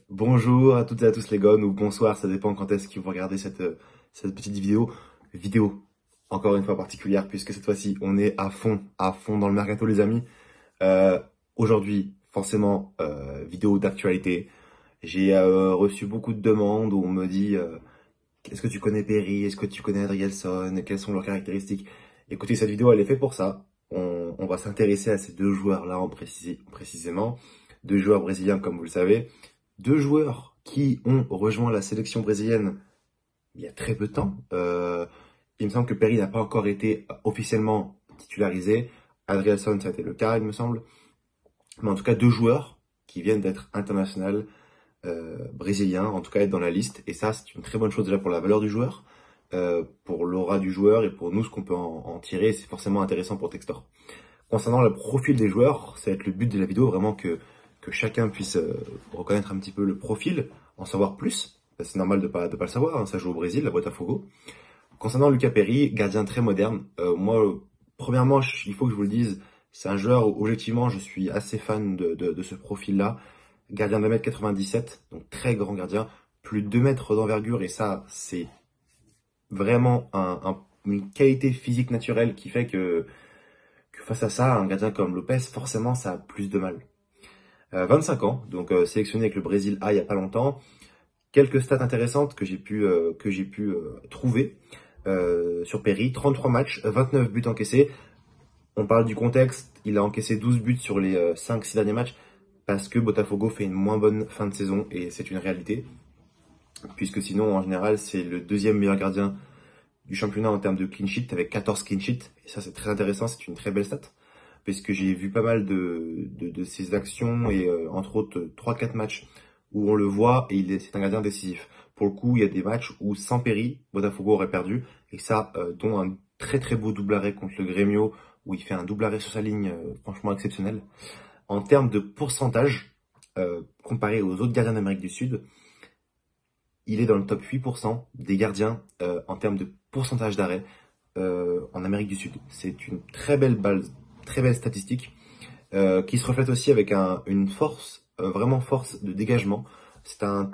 Bonjour à toutes et à tous les gones, ou bonsoir, ça dépend quand est-ce que vous regardez cette petite vidéo. Vidéo, encore une fois particulière, puisque cette fois-ci, on est à fond dans le mercato, les amis. Euh, Aujourd'hui, forcément, vidéo d'actualité. J'ai reçu beaucoup de demandes où on me dit est-ce que tu connais Perry, est-ce que tu connais Adrielson, quelles sont leurs caractéristiques. Écoutez, cette vidéo, elle est faite pour ça. On va s'intéresser à ces deux joueurs-là précisément. Deux joueurs brésiliens, comme vous le savez. Deux joueurs qui ont rejoint la sélection brésilienne il y a très peu de temps. Il me semble que Perry n'a pas encore été officiellement titularisé. Adrielson, ça a été le cas, il me semble. Mais en tout cas, deux joueurs qui viennent d'être internationaux brésiliens, en tout cas être dans la liste. Et ça, c'est une très bonne chose déjà pour la valeur du joueur, pour l'aura du joueur et pour nous, ce qu'on peut en tirer. C'est forcément intéressant pour Textor. Concernant le profil des joueurs, ça va être le but de la vidéo, vraiment que chacun puisse reconnaître un petit peu le profil, en savoir plus. C'est normal de pas le savoir, hein, ça joue au Brésil, la Botafogo. Concernant Lucas Perry, gardien très moderne, premièrement, il faut que je vous le dise, c'est un joueur où, objectivement, je suis assez fan de ce profil-là. Gardien de 1m97, donc très grand gardien, plus de 2 mètres d'envergure, et ça, c'est vraiment une qualité physique naturelle qui fait que face à ça, un gardien comme Lopez, forcément, ça a plus de mal. 25 ans, donc sélectionné avec le Brésil A il y a pas longtemps. Quelques stats intéressantes que j'ai pu trouver sur Perry. 33 matchs, 29 buts encaissés. On parle du contexte, il a encaissé 12 buts sur les 5-6 derniers matchs parce que Botafogo fait une moins bonne fin de saison et c'est une réalité. Puisque sinon, en général, c'est le deuxième meilleur gardien du championnat en termes de clean sheet avec 14 clean sheets. Et ça, c'est très intéressant, c'est une très belle stat. Puisque j'ai vu pas mal de ses actions et entre autres 3-4 matchs où on le voit et c'est un gardien décisif. Pour le coup, il y a des matchs où sans Perry, Botafogo aurait perdu et ça, dont un très très beau double arrêt contre le Grêmio où il fait un double arrêt sur sa ligne franchement exceptionnel. En termes de pourcentage, comparé aux autres gardiens d'Amérique du Sud, il est dans le top 8% des gardiens en termes de pourcentage d'arrêt en Amérique du Sud. C'est une très belle statistique qui se reflète aussi avec une force, vraiment force de dégagement. C'est un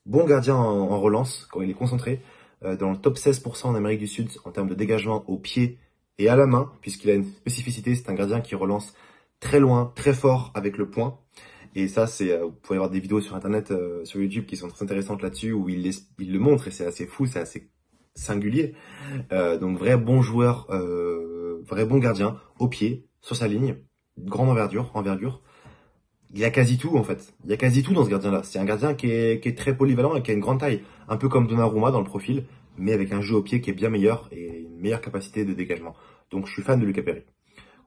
bon gardien en relance quand il est concentré, dans le top 16% en Amérique du Sud en termes de dégagement au pied et à la main, puisqu'il a une spécificité, c'est un gardien qui relance très loin, très fort avec le poing. Et ça, vous pouvez avoir des vidéos sur Internet, sur YouTube qui sont très intéressantes là-dessus, où il le montre et c'est assez fou, c'est assez singulier. Donc vrai bon joueur, vrai bon gardien, au pied, sur sa ligne, grande envergure. Il y a quasi tout en fait. Il y a quasi tout dans ce gardien-là. C'est un gardien qui est très polyvalent et qui a une grande taille, un peu comme Donnarumma dans le profil, mais avec un jeu au pied qui est bien meilleur et une meilleure capacité de dégagement. Donc je suis fan de Lucas Perry.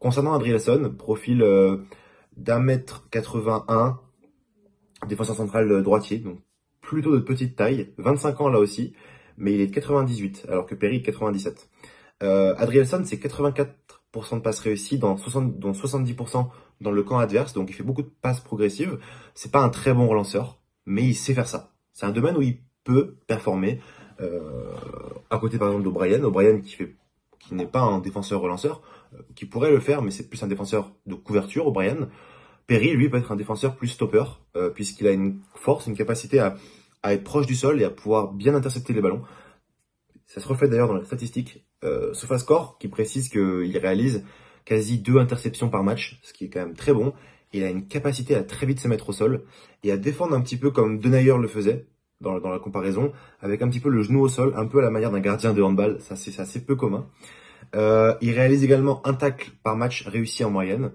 Concernant Adrielson, profil d'1m81, défenseur central droitier, donc plutôt de petite taille, 25 ans là aussi, mais il est de 98, alors que Perry est de 97. Adrielson, c'est 84% de passes réussies, dont 70% dans le camp adverse, donc il fait beaucoup de passes progressives. C'est pas un très bon relanceur, mais il sait faire ça. C'est un domaine où il peut performer. À côté par exemple d'O'Brien qui n'est pas un défenseur relanceur, qui pourrait le faire, mais c'est plus un défenseur de couverture, O'Brien. Perry, lui, peut être un défenseur plus stopper, puisqu'il a une force, une capacité à être proche du sol et à pouvoir bien intercepter les ballons. Ça se reflète d'ailleurs dans les statistiques. SofaScore qui précise qu'il réalise quasi 2 interceptions par match, ce qui est quand même très bon. Il a une capacité à très vite se mettre au sol et à défendre un petit peu comme Denayer le faisait dans la comparaison, avec un petit peu le genou au sol, un peu à la manière d'un gardien de handball. Ça, c'est assez peu commun. Il réalise également un tacle par match réussi en moyenne.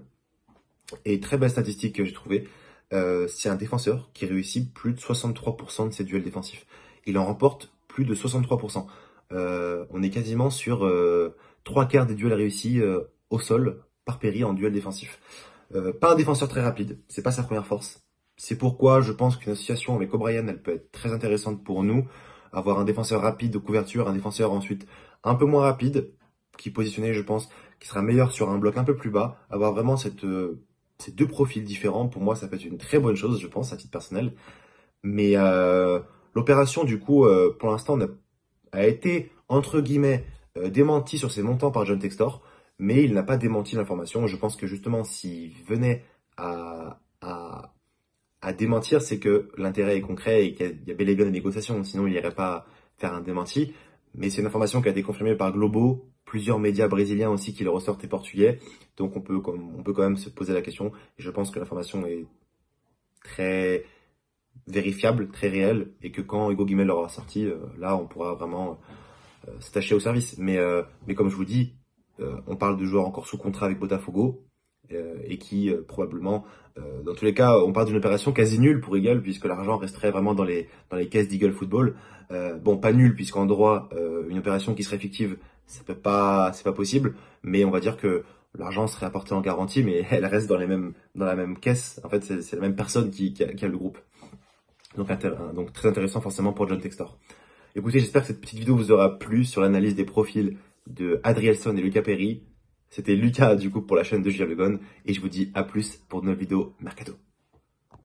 Et très belle statistique que j'ai trouvé, c'est un défenseur qui réussit plus de 63% de ses duels défensifs. Il en remporte plus de 63%. On est quasiment sur 3 quarts des duels réussis au sol par Perry en duel défensif. Pas un défenseur très rapide, c'est pas sa première force. C'est pourquoi je pense qu'une association avec O'Brien, elle peut être très intéressante pour nous. Avoir un défenseur rapide de couverture, un défenseur ensuite un peu moins rapide, qui positionné, je pense, qui sera meilleur sur un bloc un peu plus bas. Avoir vraiment ces deux profils différents, pour moi, ça peut être une très bonne chose, je pense, à titre personnel. Mais l'opération, du coup, pour l'instant, a été, entre guillemets, démenti sur ses montants par John Textor, mais il n'a pas démenti l'information. Je pense que justement, s'il venait à à démentir, c'est que l'intérêt est concret et qu'il y a bel et bien des négociations. Sinon, il n'irait pas faire un démenti. Mais c'est une information qui a été confirmée par Globo, plusieurs médias brésiliens aussi qui le ressortent et portugais. Donc on peut quand même se poser la question. Et je pense que l'information est très vérifiable, très réelle, et que quand Hugo Guimel l'aura sorti, là on pourra vraiment s'attacher au service. Mais comme je vous dis, on parle de joueurs encore sous contrat avec Botafogo, et qui probablement, dans tous les cas, on parle d'une opération quasi nulle pour Eagle, puisque l'argent resterait vraiment dans les caisses d'Eagle Football. Bon, pas nul, puisqu'en droit, une opération qui serait fictive, c'est pas possible, mais on va dire que l'argent serait apporté en garantie, mais elle reste dans la même caisse. En fait, c'est la même personne qui a le groupe. Donc très intéressant forcément pour John Textor. Écoutez, j'espère que cette petite vidéo vous aura plu sur l'analyse des profils de Adrielson et Lucas Perry. C'était Lucas du coup pour la chaîne de Julien Le Gone et je vous dis à plus pour de nouvelles vidéos Mercato.